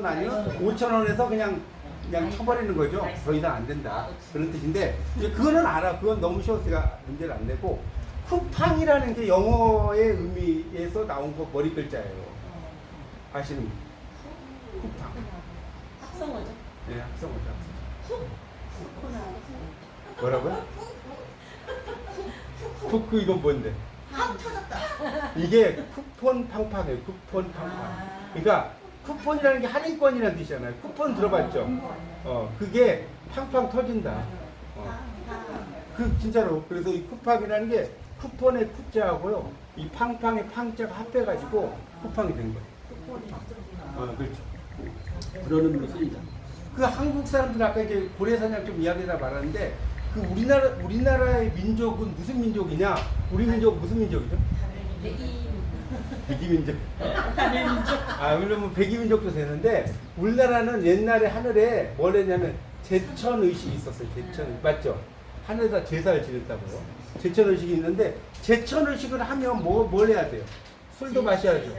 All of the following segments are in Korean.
아니면 5천 원에서 그냥 쳐버리는 거죠. 더 이상 안 된다. 그런 뜻인데, 이제 그거는 알아. 그건 너무 쉬워서 문제를 안 내고, 쿠팡이라는 게 영어의 의미에서 나온 거 머리 글자예요. 아시는 분? 쿠팡. 합성어죠? 네, 합성어죠. 뭐라고요? 그 이건 뭔데? 팍 터졌다. 이게 쿠폰 팡팡이에요. 쿠폰 팡팡. 그러니까 쿠폰이라는 게 할인권이라는 뜻이잖아요. 쿠폰 들어봤죠? 그게 팡팡 터진다. 그 진짜로. 그래서 이 쿠팡이라는 게 쿠폰의 쿠자하고요, 이 팡팡의 팡자가 합해가지고 쿠팡이 된 거예요. 그렇죠. 그런 의미로 쓰이죠. 그 한국 사람들 아까 이제 고래사냥 좀 이야기하다 말았는데, 그 우리나라의 민족은 무슨 민족이냐? 우리 민족 무슨 민족이죠? 백이민족. 그러면 백이민족도 되는데, 우리나라는 옛날에 하늘에 뭘 했냐면 제천의식이 있었어요. 제천, 맞죠? 하늘에다 제사를 지냈다고요. 제천의식이 있는데, 제천의식을 하면 뭘 해야 돼요? 술도 마셔야죠.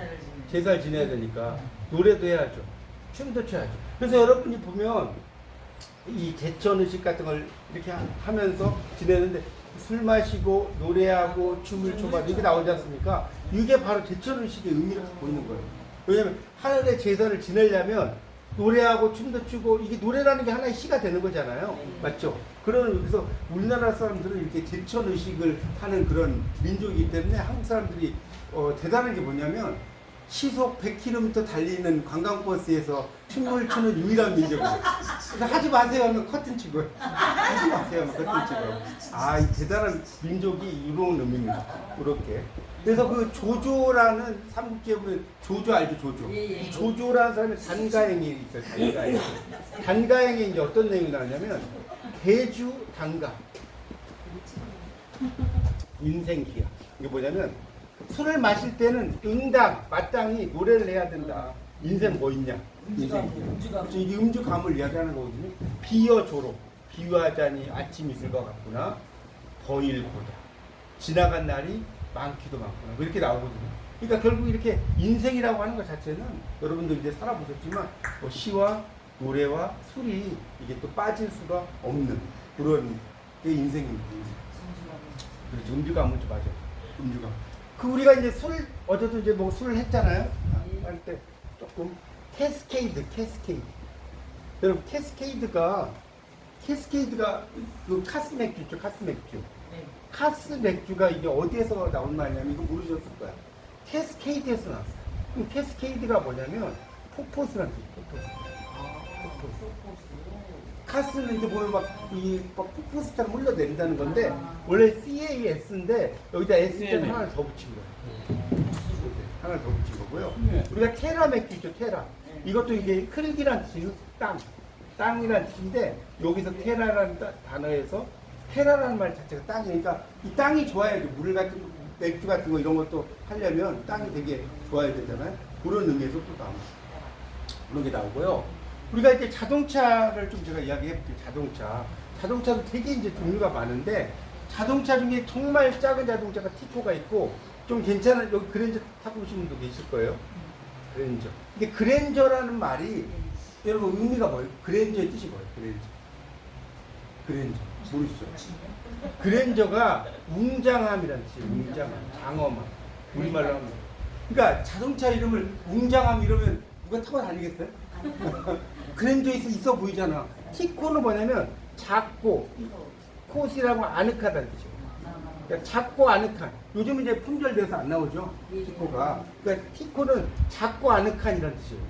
제사를 지내야 되니까. 노래도 해야죠. 춤도 춰야죠. 그래서 여러분이 보면 이 제천의식 같은 걸 이렇게 하면서 지내는데, 술 마시고 노래하고 춤을 춰봐 이렇게 나오지 않습니까? 이게 바로 제천의식의 의미를 보이는 거예요. 왜냐하면 하늘의 제사를 지내려면 노래하고 춤도 추고, 이게 노래라는 게 하나의 시가 되는 거잖아요. 맞죠? 그래서 우리나라 사람들은 이렇게 제천의식을 하는 그런 민족이기 때문에 한국 사람들이 대단한 게 뭐냐면, 시속 100km 달리는 관광버스에서 춤을 추는 유일한 민족이에요. 그래서 하지 마세요 하면 커튼 치고요. 하지 마세요 하면 커튼 치고요. 이 대단한 민족이 이로운 의미입니다. 이렇게. 그래서 그 조조라는 삼국지에 보면 조조 알죠? 조조. 이 조조라는 사람이 단가행이 있어요. 단가행. 단가행에 이제 어떤 내용이 나오냐면, 대주 단가. 인생기야. 이게 뭐냐면, 술을 마실 때는 응당, 마땅히 노래를 해야 된다. 인생 뭐 있냐? 인생. 이게 음주감을 이야기하는 거거든요. 비어조로, 비유하자니 아침 있을 것 같구나. 더일보다. 지나간 날이 많기도 많구나. 이렇게 나오거든요. 그러니까 결국 이렇게 인생이라고 하는 것 자체는, 여러분들 이제 살아보셨지만, 시와 노래와 술이 이게 또 빠질 수가 없는 그런 게 인생입니다. 그렇죠. 음주감은 좀 맞아요. 음주감. 우리가 이제 어제도 이제 뭐 술을 했잖아요. 할 때 조금 캐스케이드. 여러분, 캐스케이드가 그 카스 맥주 있죠, 카스 맥주. 카스 맥주가 이게 어디에서 나온 말이냐면, 이거 모르셨을 거야. 캐스케이드에서 나왔어요. 그럼 캐스케이드가 뭐냐면 폭포수란 뜻이에요. 폭포수. 카스는 이제 보면 막 폭포수처럼 흘러내린다는 건데, 원래 CAS인데 여기다 S자 하나를 더 붙인 거예요. 하나를 더 붙인 거고요. 우리가 테라 맥주 있죠, 테라. 이것도 이게 흙이란 뜻이에요. 땅이란 뜻인데, 여기서 테라라는 단어에서, 테라라는 말 자체가 땅이니까, 이 땅이 좋아야 돼. 물 같은 거, 맥주 같은 거 이런 것도 하려면 땅이 되게 좋아야 되잖아요. 그런 의미에서 또 나옵니다. 그런 게 나오고요. 우리가 이제 자동차를 좀 제가 이야기해 볼게요. 자동차도 되게 이제 종류가 많은데, 자동차 중에 정말 작은 자동차가 티코가 있고, 좀 괜찮은, 여기 그랜저 타고 오신 분도 계실 거예요. 그랜저. 근데 그랜저라는 말이, 여러분 의미가 뭐예요? 그랜저의 뜻이 뭐예요? 그랜저. 모르시죠? 그랜저가 웅장함이라는 뜻이에요. 웅장함, 장엄함. 우리말로 하면. 그러니까 자동차 이름을 웅장함 이러면 누가 타고 다니겠어요? 그랜저 있어 보이잖아. 티코는 뭐냐면 작고, 콧이라고 아늑하다는 뜻이에요. 그러니까 작고 아늑한. 요즘 이제 품절돼서 안 나오죠, 티코가. 그러니까 티코는 작고 아늑한이라는 뜻이에요.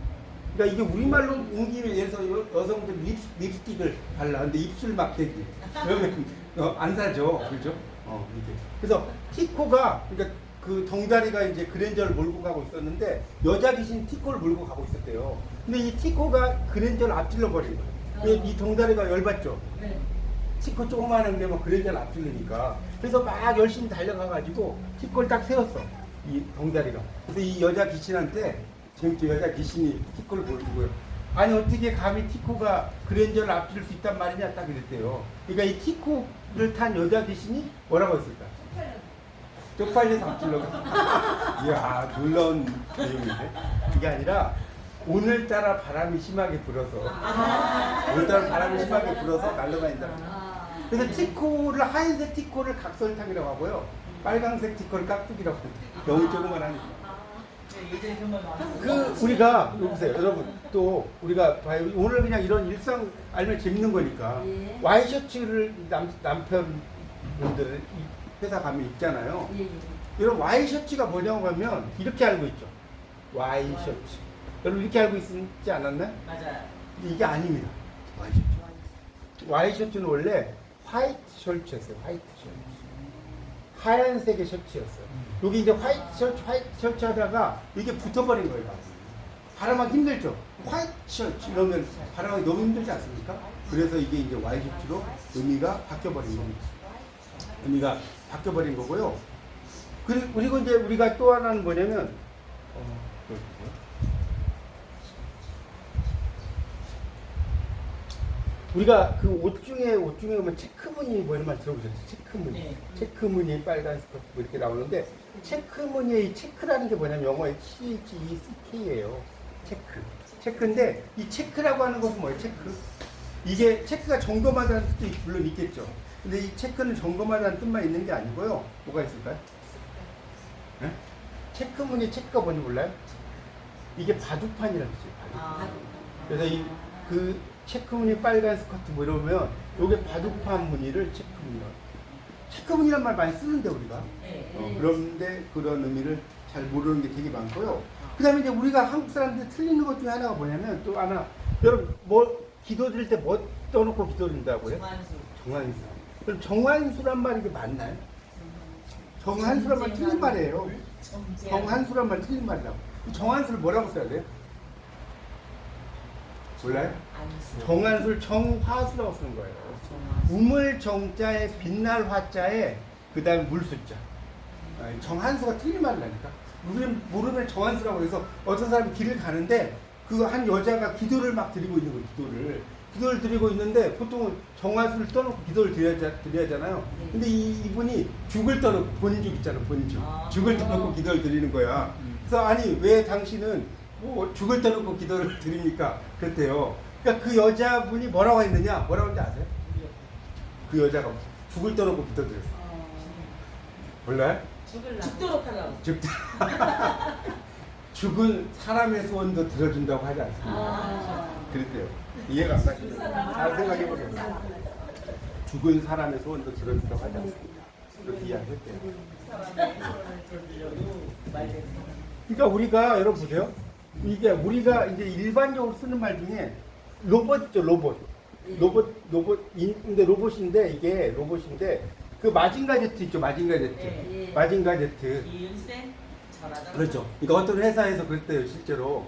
그러니까 이게 우리말로 옮기면, 예를 들어서 여성들 립스틱을 발라. 근데 입술 막대기. 그러면 안 사죠. 그렇죠? 이렇게. 그래서 티코가, 그러니까 그 덩다리가 이제 그랜저를 몰고 가고 있었는데, 여자 귀신 티코를 몰고 가고 있었대요. 근데 이 티코가 그랜저를 앞질러 버린 거예요. 이 덩다리가 열받죠. 티코 조그마한데 막 그랜저를 앞질르니까. 그래서 막 열심히 달려가가지고 티코를 딱 세웠어, 이 덩다리가. 그래서 이 여자 귀신한테, 재밌죠? 여자 귀신이 티코를 보여주고요. 아니 어떻게 감히 티코가 그랜저를 앞질 수 있단 말이냐, 딱 이랬대요. 그러니까 이 티코를 탄 여자 귀신이 뭐라고 했을까? 쪽팔려서 앞질러가. 이야, 놀라운 내용인데. 그게 아니라 오늘따라 바람이 심하게 불어서 오늘따라 바람이 심하게 불어서 날아다닌다. 그래서 티코를 하얀색 티코를 각설탕이라고 하고요. 빨강색 티코를 깍두기라고 합니다. 너무 조금만 하니까. 예전에 그런 걸 나왔어. 그 우리가 보세요, 여러분. 또 우리가 봐요. 오늘 그냥 이런 일상 알면 재밌는 거니까 예. 와이셔츠를 남편분들 회사 가면 입잖아요. 예, 예. 이런 와이셔츠가 뭐냐고 하면 이렇게 알고 있죠. 와이셔츠. 여러분 이렇게 알고 있지 않았나요? 맞아요. 근데 이게 아닙니다. 와이셔츠. 와이셔츠는 원래 화이트 셔츠였어요. 화이트 셔츠. 하얀색의 셔츠였어요. 여기 이제 화이트 셔츠 하다가 이게 붙어버린 거예요. 바람하기 힘들죠? 화이트 셔츠 이러면 바람하기 너무 힘들지 않습니까? 그래서 이게 이제 와이셔츠로 의미가 바뀌어버린 겁니다. 의미가 바뀌어버린 거고요. 그리고 이제 우리가 또 하나는 뭐냐면, 우리가 그 옷 중에 보면 체크무늬 뭐 이런 말 들어보셨죠? 체크무늬. 네. 체크무늬 빨간 스커트 뭐 이렇게 나오는데 체크무늬의 체크라는 게 뭐냐면 영어에 CHECK예요. 체크. 체크인데 이 체크라고 하는 것은 뭐예요? 체크. 이게 체크가 점검하다는 뜻도 물론 있겠죠. 근데 이 체크는 점검하다는 뜻만 있는 게 아니고요. 뭐가 있을까요? 네? 체크무늬 체크가 뭔지 몰라요? 이게 바둑판이라는 뜻이에요. 바둑판. 그래서 이 그 체크무늬 빨간 스커트 뭐 이러면 요게 바둑판 무늬를 체크무늬라고. 체크무늬란 말 많이 쓰는데 우리가 그런데 그런 의미를 잘 모르는 게 되게 많고요. 그 다음에 이제 우리가 한국 사람들이 틀리는 것 중에 하나가 뭐냐면 또 하나, 여러분 뭐 기도 드릴 때 뭐 떠놓고 기도 드린다고요? 정한수. 정한수. 그럼 정한수란 말이 이게 맞나요? 정한수란 말 틀린 말이에요. 정한수란 말 틀린 말이라고. 정한수를 뭐라고 써야 돼요? 몰라요? 정한수를 정화수라고 쓰는 거예요. 우물 정자에 빛날 화자에 그 다음에 물수자. 정한수가 틀린 말이라니까. 우리는 모르면 정한수라고 해서 어떤 사람이 길을 가는데 그 한 여자가 기도를 막 드리고 있는 거예요. 기도를 드리고 있는데 보통은 정한수를 떠놓고 기도를 드려야잖아요. 근데 이분이 죽을 떠놓고 본죽 있잖아, 본죽. 죽을 떠놓고 기도를 드리는 거야. 그래서 아니 왜 당신은 뭐 죽을 떠놓고 기도를 드립니까? 그랬대요. 그러니까 그 여자분이 뭐라고 했느냐? 뭐라고 했는지 아세요? 그 여자가 죽을 떠놓고 기도 드렸어. 몰라요? 죽도록 하라고. 죽은 사람의 소원도 들어준다고 하지 않습니까? 그랬대요. 이해가 안 가시죠? 잘 생각해보세요. 죽은 사람의 소원도 들어준다고 하지 않습니까? 그렇게 이야기했대요. 그러니까 우리가 여러분 보세요. 이게 우리가 이제 일반적으로 쓰는 말 중에 로봇 있죠, 로봇. 근데 로봇인데 이게 로봇인데 그 마징가 제트 있죠, 마징가 제트. 예. 마징가 제트. 이윤센 전화다. 그렇죠. 그러니까 어떤 회사에서 그랬대요, 실제로.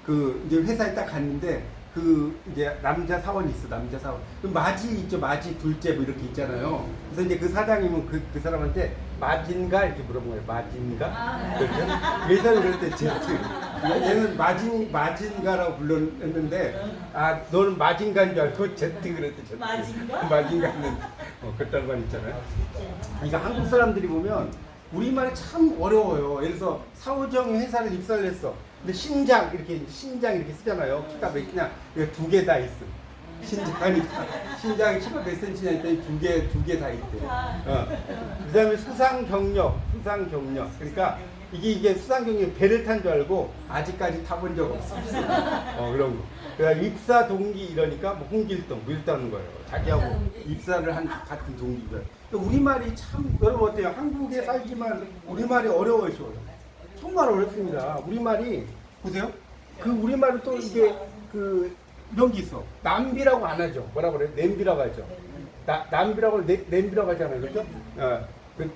그 이제 회사에 딱 갔는데 그 이제 남자 사원이 있어, 남자 사원. 그 마지 있죠, 마지 둘째 뭐 이렇게 있잖아요. 그래서 이제 그 사장님은 그 사람한테 마진가 이렇게 물어본 거예요. 마진가? 그렇죠? 회사는 그럴 때 제트. 얘는 마진가라고 불렀는데 아 너는 마진가인 줄 알고 제트 그랬대. 제트. 마진가? 마진가는 그딴 말 있잖아요. 그러니까 한국 사람들이 보면 우리말이 참 어려워요. 예를 들어서 사오정이 회사를 입사를 했어. 근데 신장 이렇게 쓰잖아요. 키가 몇이냐? 이거 2개 다 있어. 신장이 키가 몇 센치냐 했더니 2개 다 있대. 그다음에 수상경력. 그러니까 이게 수상경력 배를 탄 줄 알고 아직까지 타본 적 없어. 그런 거. 그러니까 입사 동기 이러니까 뭐 홍길동 뭐 이랬다는 거예요. 자기하고 입사를 한 같은 동기가. 우리말이 참 여러분 어때요? 한국에 살지만 우리말이 어려워요. 정말 어렵습니다. 우리말이 보세요. 그 우리말은 또 이게 그 이런 게 있어. 남비라고 안 하죠. 뭐라고 그래요? 냄비라고 하죠. 남비라고 냄비라고 하잖아요. 그렇죠?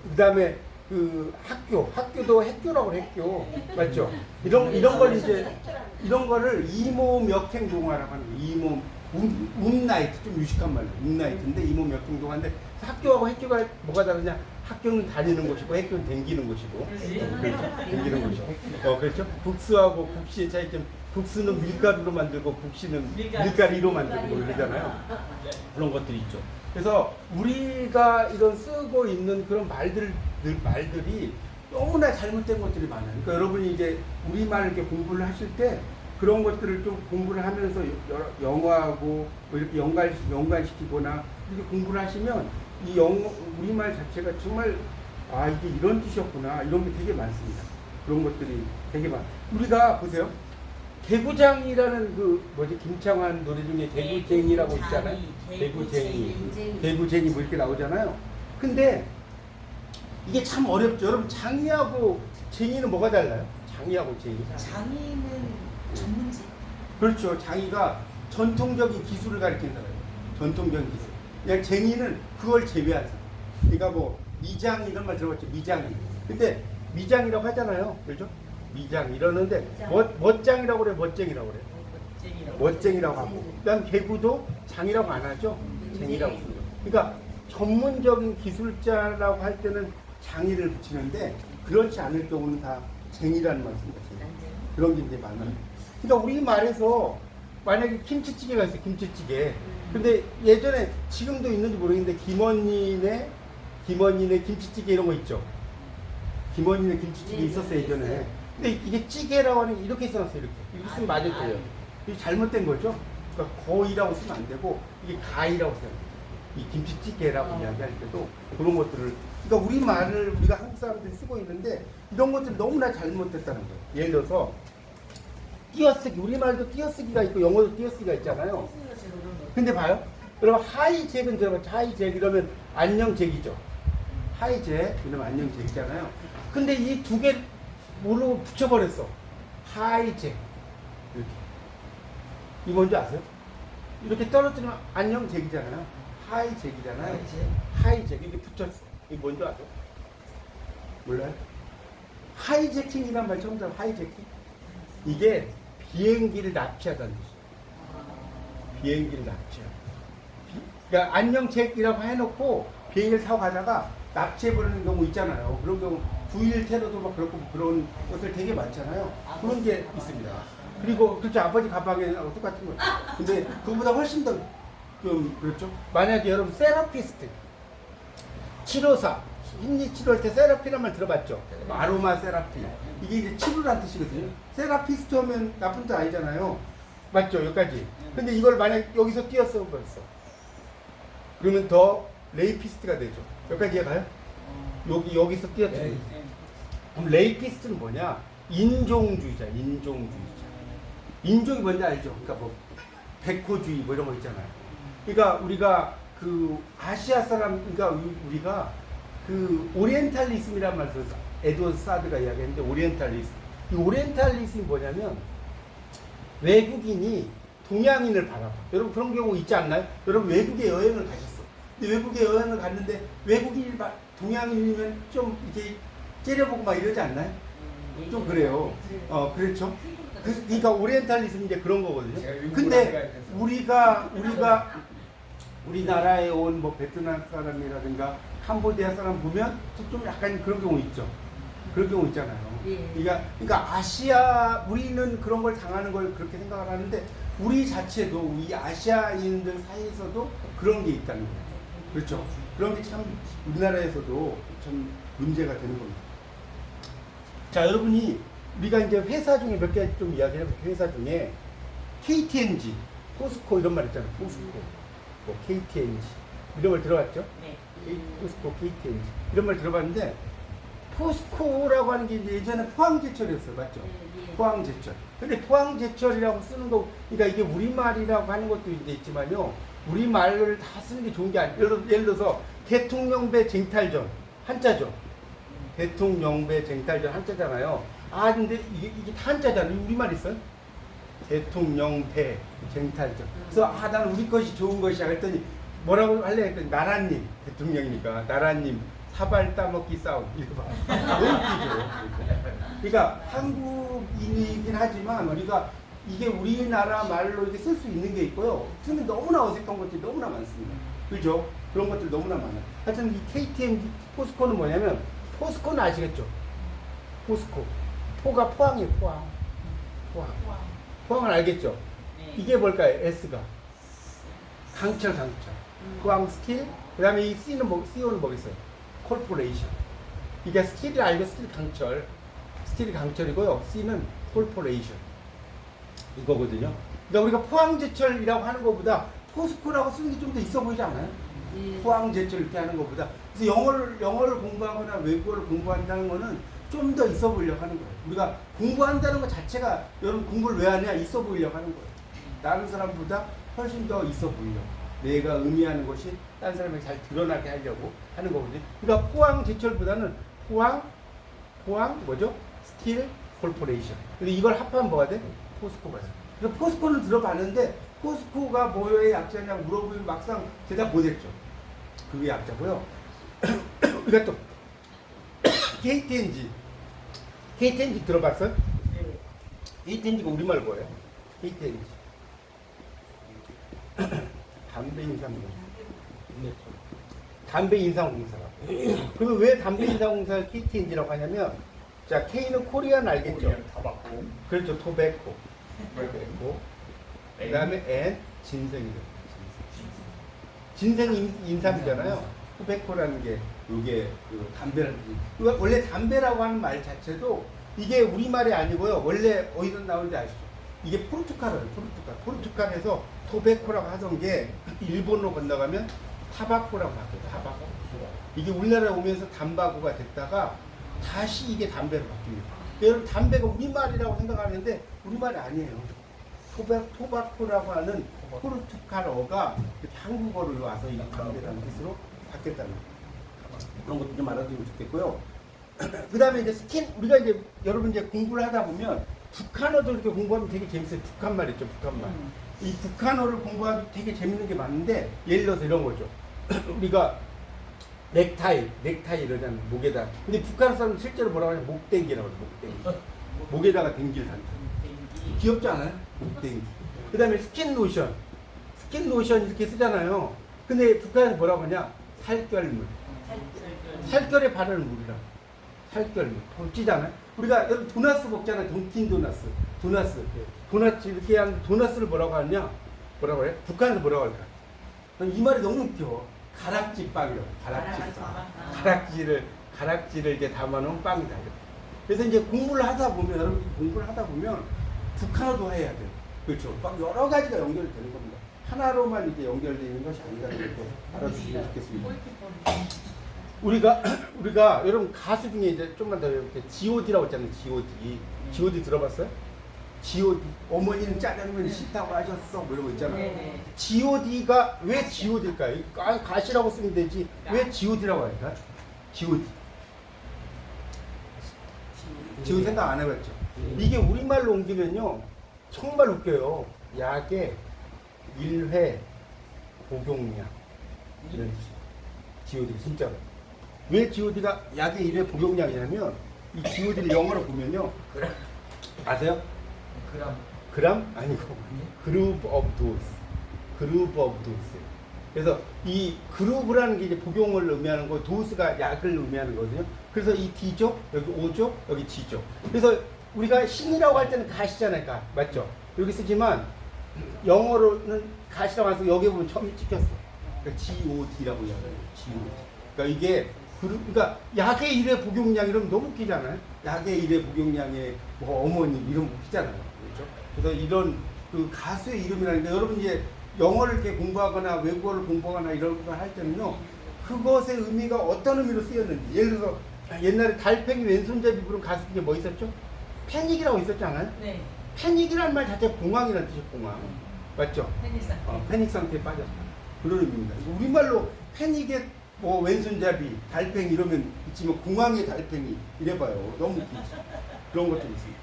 그다음에 그 학교도 학교라고 그래, 학교. 맞죠? 이런 걸 이제 이런 거를 이모역행동화라고 하는 거예요. 운나이트 좀 유식한 말로 운나이트인데 이모역행동화인데 학교하고 학교가 뭐가 다르냐? 학교는 다니는 곳이고 학교는 댕기는 곳이고 댕기는 곳이고 그렇죠? 국수하고 국시의 차이점 국수는 밀가루로 만들고 국시는 밀가리로 만들고 뭐 이러잖아요. 그런 것들이 있죠. 그래서 우리가 이런 쓰고 있는 그런 말들이 너무나 잘못된 것들이 많아요. 그러니까 여러분이 이제 우리말 이렇게 공부를 하실 때 그런 것들을 좀 공부를 하면서 영어하고 뭐 이렇게 연관시키거나 이렇게 공부를 하시면 이 영어 우리말 자체가 정말 아 이게 이런 뜻이었구나 이런 게 되게 많습니다. 그런 것들이 되게 많. 우리가 보세요. 개구장이라는 그 뭐지 김창완 노래 중에 개구쟁이라고 있잖아요. 개구쟁이 뭐 이렇게 나오잖아요. 근데 이게 참 어렵죠. 여러분 장이하고 쟁이는 뭐가 달라요? 장이하고 쟁이. 장인은 전문직. 그렇죠. 장이가 전통적인 기술을 가리키는 사람이에요. 전통적인 기술. 그냥 쟁이는 그걸 제외한 사람. 그러니까 뭐 미장 이런 말 들어봤죠. 미장이. 근데 미장이라고 하잖아요. 그렇죠? 미장 이러는데 멋장이라고 그래. 멋쟁이라고 그래. 멋쟁이라고 하고. 그다음 개구도 장이라고 안 하죠. 쟁이라고 씁니다. 그러니까 전문적인 기술자라고 할 때는 장이를 붙이는데 그렇지 않을 경우는 다 쟁이라는 말을 씁니다. 그런 게 이제 많아요. 그러니까 우리 말에서 만약에 김치찌개가 있어요. 김치찌개. 근데 예전에 지금도 있는지 모르겠는데 김원인의 김치찌개 이런 거 있죠. 김원인의 김치찌개 있었어요 예전에. 근데 이게 찌개라고 하는 게 이렇게 써놨어요. 이렇게 쓰면 맞아요. 이게 잘못된 거죠. 그러니까 거이라고 쓰면 안 되고 이게 가이라고 써요. 이 김치찌개라고 이야기할 때도 그런 것들을 그러니까 우리 말을 우리가 한국 사람들이 쓰고 있는데 이런 것들이 너무나 잘못됐다는 거예요. 예를 들어서 띄어쓰기 우리말도 띄어쓰기가 있고 영어도 띄어쓰기가 있잖아요. 근데 봐요. 여러분 하이잭은 들어봤죠. 하이잭 이러면 안녕잭이죠. 하이잭 이러면 안녕잭이잖아요. 근데 이 두 개 뭘로 붙여버렸어. 하이잭 이렇게. 이거 뭔지 아세요? 이렇게 떨어뜨리면 안녕잭이잖아요. 하이잭이잖아요. 하이잭 이렇게 붙였어. 이게 뭔지 아세요? 몰라요? 하이제킹이란 말 처음 들어요. 하이제킹. 이게 비행기를 납치하다는 뜻이에요. 비행기를 납치하다. 그러니까 안녕잭이라고 해놓고 비행기를 타고 가다가 납치해버리는 경우 있잖아요. 그런 경우 9.11 테러도 막 그렇고 그런 것들 되게 많잖아요. 그런 게 있습니다. 그리고 그렇죠. 아버지 가방에 똑같은 거예요. 근데 그거보다 훨씬 더 좀 그렇죠. 만약에 여러분 세라피스트 치료사 심리 치료할 때 세라피란 말 들어봤죠? 아로마 세라피. 이게 이제 치료란 뜻이거든요. 세라피스트 하면 나쁜 뜻 아니잖아요. 맞죠? 여기까지. 근데 이걸 만약 여기서 띄었어 벌써. 그러면 더 레이피스트가 되죠. 여기까지 이해가요? 여기서 띄었죠. 그럼 레이피스트는 뭐냐? 인종주의자. 인종이 뭔지 알죠? 그러니까 뭐 백호주의 뭐 이런 거 있잖아요. 그러니까 우리가 그 아시아 사람, 그러니까 우리가 그 오리엔탈리즘이란 말을 써서 에드워드 사드가 이야기했는데 오리엔탈리즘. 이 오리엔탈리즘이 뭐냐면 외국인이 동양인을 바라봐. 여러분 그런 경우 있지 않나요? 여러분 외국에 여행을 가셨어. 근데 외국에 여행을 갔는데 외국인이 동양인이면 좀 이렇게 째려보고 막 이러지 않나요? 좀 그래요. 그렇죠. 그러니까 오리엔탈리즘 이제 그런 거거든요. 근데 우리나라에 온 뭐 베트남 사람이라든가 캄보디아 사람 보면 좀 약간 그런 경우 있죠. 그런 경우 있잖아요. 그러니까 아시아 우리는 그런 걸 당하는 걸 그렇게 생각을 하는데 우리 자체도 우리 아시아인들 사이에서도 그런 게 있다는 거예요. 그렇죠. 그런 게 참 우리나라에서도 참 문제가 되는 겁니다. 자, 여러분이 우리가 이제 회사 중에 몇 개 좀 이야기해 볼게요. 회사 중에 KTNG, 포스코 이런 말 있잖아요. 포스코, 뭐 KTNG 이런 말 들어봤죠? 네. 포스코, KTNG 이런 말 들어봤는데 포스코라고 하는 게 이제 예전에 포항제철이었어요, 맞죠? 포항제철. 근데 포항제철이라고 쓰는 거, 그러니까 이게 우리말이라고 하는 것도 이제 있지만요, 우리말을 다 쓰는 게 좋은 게 아니에요. 예를 들어서 대통령배 쟁탈전 한자죠. 대통령배 쟁탈전 한자잖아요. 아 근데 이게 다 한자잖아요. 우리말 있어요? 대통령배 쟁탈전. 그래서 아 나는 우리 것이 좋은 것이야 했더니 뭐라고 할래 했더니 나라님 대통령이니까 나라님 사발 따먹기 싸움 이거 봐. 너무 웃기죠. 그러니까 한국인이긴 하지만 우리가 이게 우리나라 말로 이렇게 쓸 수 있는 게 있고요. 쓰면 너무나 어색한 것들이 너무나 많습니다. 그죠? 그런 것들 너무나 많아요. 하여튼 이 KTM 포스코는 뭐냐면 포스코는 아시겠죠? 포스코. 포가 포항이에요. 포항. 포항을 알겠죠? 네. 이게 뭘까요? S가 강철. 포항 스틸. 그 다음에 이 C는 CO는 뭐겠어요? 콜포레이션. 이게 스틸을 알죠? 스틸 강철. 스틸이 강철이고요. C는 콜포레이션. 이거거든요. 그러니까 우리가 포항제철이라고 하는 것보다 포스코라고 쓰는 게 좀 더 있어 보이지 않아요? 예. 포항제철 이렇게 하는 것보다. 그래서 영어를 공부하거나 외국어를 공부한다는 거는 좀 더 있어 보이려고 하는 거예요. 우리가 공부한다는 것 자체가 여러분 공부를 왜 하냐? 있어 보이려고 하는 거예요. 다른 사람보다 훨씬 더 있어 보이려고. 내가 의미하는 것이 다른 사람에게 잘 드러나게 하려고 하는 거거든요. 그러니까 포항제철보다는 포항 뭐죠? 스틸 콜포레이션. 근데 이걸 합하면 뭐가 돼? 포스코가 돼. 그래서 포스코는 들어봤는데 포스코가 뭐의 약자냐고 물어보면 막상 대답 못했죠. 그게 약자고요. 우리가 또 KTNG 들어봤어요? 네. KTNG가 우리말 뭐예요? KTNG 담배 인상공사. 담배 인상공사라고. 그러면 왜 담배 인상공사를 KTNG라고 하냐면, 자 K는 코리안 알겠죠? 타바코. 그렇죠. 토베코. 그 다음에 N 진생이죠. 진생 인삼이잖아요. 토베코라는 게 이게 그 담배라는 뜻이. 원래 담배라고 하는 말 자체도 이게 우리말이 아니고요. 원래 어디서 나오는지 아시죠? 이게 포르투갈어예요. 포르투갈에서 토베코라고 하던 게 일본으로 건너가면 타바코라고 바뀌어요. 타바코. 이게 우리나라에 오면서 담바고가 됐다가 다시 이게 담배로 바뀝니다. 여러분 담배가 우리말이라고 생각하는데 우리말이 아니에요. 토바코라고 하는 포르투갈어가 이렇게 한국어로 와서 이 담배라는 뜻으로 바뀌었다는 거예요. 그런 것도 좀 알아두면 좋겠고요. 그 다음에 이제 스킨, 우리가 이제 여러분 이제 공부를 하다 보면 북한어도 이렇게 공부하면 되게 재밌어요. 북한말 있죠, 북한말. 이 북한어를 공부하면 되게 재밌는 게 많은데 예를 들어서 이런 거죠. 우리가 넥타이 이러잖아요. 목에다. 근데 북한 사람은 실제로 뭐라고 하냐면 목댕기라고 해요. 목댕기. 목에다가 댕기를 단다. 귀엽지 않아요? 목댕기. 그 다음에 스킨 로션 이렇게 쓰잖아요. 근데 북한에서 뭐라고 하냐? 살결물. 살결에 바르는 물이라고. 살결물. 찌잖아요. 우리가 여러분 도나스 먹잖아요. 돈킨 도나스 이렇게 한 도나스를 뭐라고 하냐? 뭐라고 해요? 북한에서 뭐라고 할까? 이 말이 너무 웃겨. 가락지 빵이라고. 가락지를 이렇게 담아놓은 빵이다. 그래서 이제 공부를 하다 보면 북한어도 해야 돼요. 그렇죠. 막 여러 가지가 연결이 되는 겁니다. 하나로만 이제 연결되는 것이 아니라는 것도 알아주시면 좋겠습니다. 우리가 여러분 가수 중에 이제 좀만 더 이렇게 G.O.D라고 했잖아요. G.O.D 들어봤어요? G.O.D 어머니는 짜장면 싫다고 하셨어 뭐 이런 거 있잖아요. G.O.D가 왜 G.O.D일까요? 가시라고 쓰면 되지 왜 G.O.D라고 할까? G.O.D 지금 생각 안 해봤죠? 이게 우리말로 옮기면요 정말 웃겨요. 약의 일회 복용량 이런 G.O.D 진짜로. 왜 G.O.D가 약의 일회 복용량이냐면 이 G.O.D를 영어로 보면요 아세요? 그람 아니고 그룹 오브 도스. 그래서 이 그룹이라는 게 이제 복용을 의미하는 거, 도스가 약을 의미하는 거거든요. 그래서 이 D죠, 여기 O죠, 여기 G죠. 그래서 우리가 신이라고 할 때는 가시잖아요, 가 맞죠? 여기 쓰지만 영어로는 가시라고 해서 여기 보면 점이 찍혔어. 그러니까 G.O.D라고 이야기해요. G.O.D. 그러니까 이게 그러니까 약의 일회 복용량 이러면 너무 웃기잖아요. 약의 일회 복용량의 뭐 어머니 이런 거 웃기잖아요. 그렇죠? 그래서 이런 그 가수의 이름이라니까 여러분 이제 영어를 이렇게 공부하거나 외국어를 공부하거나 이런 걸 할 때는요 그것의 의미가 어떤 의미로 쓰였는지 예를 들어서 옛날에 달팽이 왼손잡이 부른 가수 중에 뭐 있었죠? 패닉이라고 있었잖아요. 네. 패닉이라는 말 자체가 공황이라는 뜻이에요. 공황. 맞죠? 패닉 상태. 패닉 상태에 빠졌다. 그런 의미입니다. 우리말로 패닉의 뭐 왼손잡이, 달팽이 이러면 있지만 공황의 달팽이 이래봐요. 너무 웃기지. 그런 것들이 있습니다.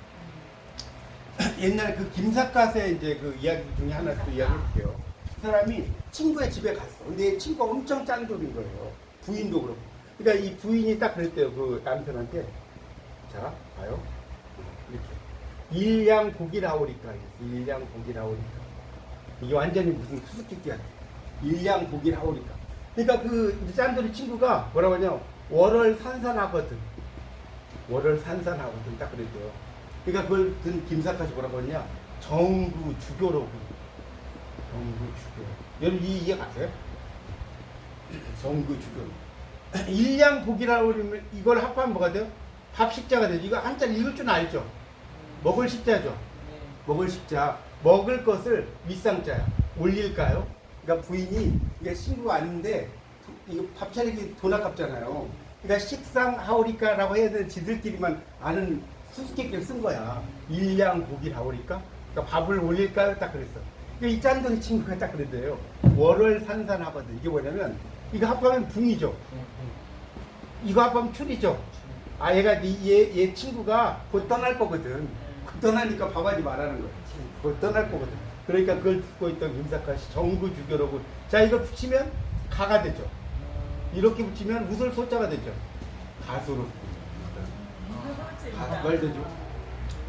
옛날에 그 김삿갓의 이제 그 이야기 중에 하나 또 이야기해볼게요. 그 사람이 친구의 집에 갔어. 근데 친구가 엄청 짠돌인 거예요. 부인도 그렇고. 그러니까 이 부인이 딱 그랬대요. 그 남편한테. 자, 봐요. 이렇게. 일양복이라오리까. 일양복이라오리까. 이게 완전히 무슨 수수께끼 같아. 일양복이라오리까. 그러니까 그 짠돌이 친구가 뭐라고 하냐. 월월산산하거든. 월월산산하거든. 딱 그랬대요. 그러니까 그걸 든 김삿갓이 뭐라고 했냐. 정구주교로군. 정구주교. 여러분 이해 가세요? 정구주교. 일양복이라고 그러면 이걸 합하면 뭐가 돼요? 밥식자가 되죠. 이거 한자를 읽을 줄 알죠? 먹을 식자죠. 먹을 식자. 먹을 것을 윗상자야. 올릴까요? 그러니까 부인이 이게 신부가 왔는데 이거 밥 차리기 돈 아깝잖아요. 그러니까 식상 하오리까라고 해야 되는 지들끼리만 아는 수수께끼를 쓴 거야. 일량 고기 하오리까? 그러니까 밥을 올릴까요? 딱 그랬어. 이 짠돌이 친구가 딱 그랬대요. 월월산산하거든. 이게 뭐냐면 이거 합하면 붕이죠. 이거 합하면 출이죠. 아 얘가 얘 친구가 곧 떠날 거거든. 곧 떠나니까 밥하지 말라는 거야. 곧 떠날 거거든. 그러니까 그걸 듣고 있던 윤사카시 정구주교로군. 자 이거 붙이면 가가 되죠. 이렇게 붙이면 웃을 소자가 되죠. 가수로. 말 되죠.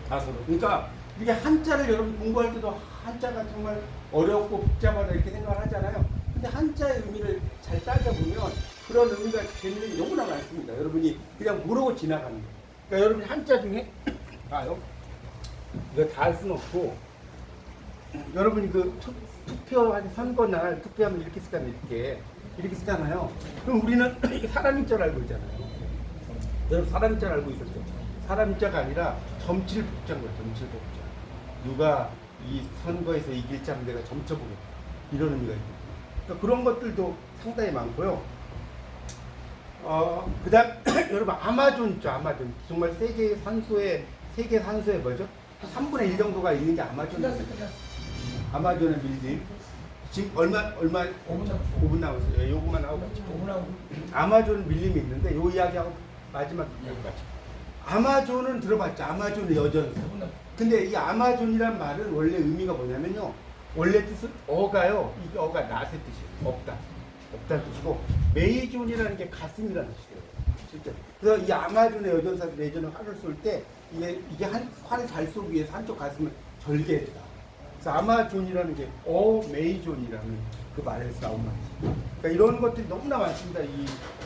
가수로. 그러니까 이게 한자를 여러분 공부할 때도 한자가 정말 어렵고 복잡하다 이렇게 생각을 하잖아요. 근데 한자의 의미를 잘 따져보면 그런 의미가 재미는 너무나 많습니다. 여러분이 그냥 모르고 지나가는 거예요. 그러니까 여러분이 한자 중에 봐요. 이거 다 할 수는 없고 여러분이 그 투표한 선거날 투표하면 이렇게 쓰잖아요. 이렇게 쓰잖아요. 그럼 우리는 사람인 줄 알고 있잖아요. 여러분 사람인 줄 알고 있었죠. 사람인 자가 아니라 점칠 복자인 거예요. 점칠 복자. 누가 이 선거에서 이길지 하면 내가 점쳐보겠다. 이런 의미가 있고. 그러니까 그런 것들도 상당히 많고요. 그 다음, 여러분, 아마존 있죠, 아마존. 정말 세계 산소에 뭐죠? 한 3분의 1 정도가 있는 게 아마존이에요. 아마존의 밀림. 지금 얼마 5분 남았어요. 예, 요거만 하고 같이. 5분 하고. 아마존 밀림이 있는데, 요 이야기하고 마지막 이야기 같이. 아마존은 들어봤죠? 아마존의 여전사. 근데 이 아마존이란 말은 원래 의미가 뭐냐면요. 원래 뜻은 어가요. 이게 어가 낫의 뜻이에요. 없다는 뜻이고 메이존이라는 게 가슴이라는 뜻이에요. 실제. 그래서 이 아마존의 여전사들 예전에 활을 쏠 때 이게 활을 잘 쏘기 위해서 한쪽 가슴을 절개했다. 그래서 아마존이라는 게 메이존이라는 그 말에서 나온 말이죠. 그러니까 이런 것들이 너무나 많습니다.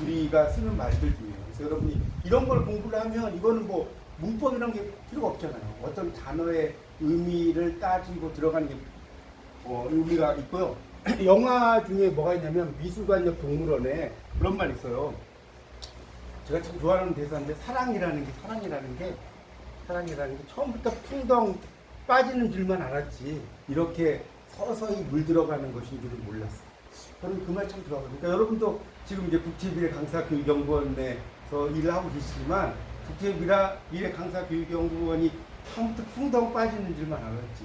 우리가 쓰는 말들 중에. 그래서 여러분이 이런 걸 공부를 하면 이거는 뭐 문법 이런 게 필요가 없잖아요. 어떤 단어의 의미를 따지고 들어가는 게 의미가 있고요. 영화 중에 뭐가 있냐면 미술관역 동물원에 그런 말이 있어요. 제가 참 좋아하는 대사인데 사랑이라는 게 처음부터 풍덩 빠지는 줄만 알았지 이렇게 서서히 물들어가는 것인 줄은 몰랐어요. 저는 그 말 참 좋아하거든요. 그러니까 여러분도 지금 이제 국제미래 강사교육연구원에서 일을 하고 계시지만 국제미래 강사교육연구원이 처음부터 풍덩 빠지는 줄만 알았지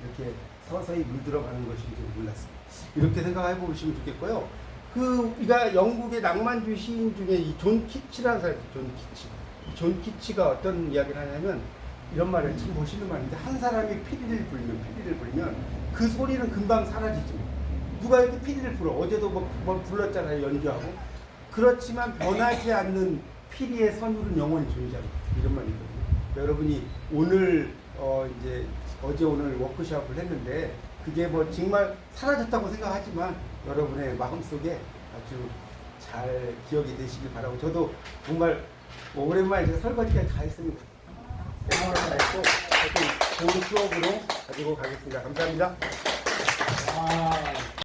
이렇게 서서히 물들어가는 것인 줄 몰랐어요. 이렇게 생각해 보시면 좋겠고요. 우리가 영국의 낭만주의 시인 중에 이 존 키치라는 사람이 있어요. 존 키치가 어떤 이야기를 하냐면 이런 말을 참 멋있는 말인데 한 사람이 피리를 불면 그 소리는 금방 사라지지. 누가 이렇게 피리를 불어? 어제도 뭐 불렀잖아요. 연주하고. 그렇지만 변하지 않는 피리의 선율은 영원히 존재한다. 이런 말이 있거든요. 여러분이 오늘 이제 어제 오늘 워크숍을 했는데 그게 뭐 정말 사라졌다고 생각하지만 여러분의 마음속에 아주 잘 기억이 되시길 바라고 저도 정말 오랜만에 제가 설거지까지 다 했습니다. 오늘 다 했고 하여튼 좋은 수업으로 가지고 가겠습니다. 감사합니다.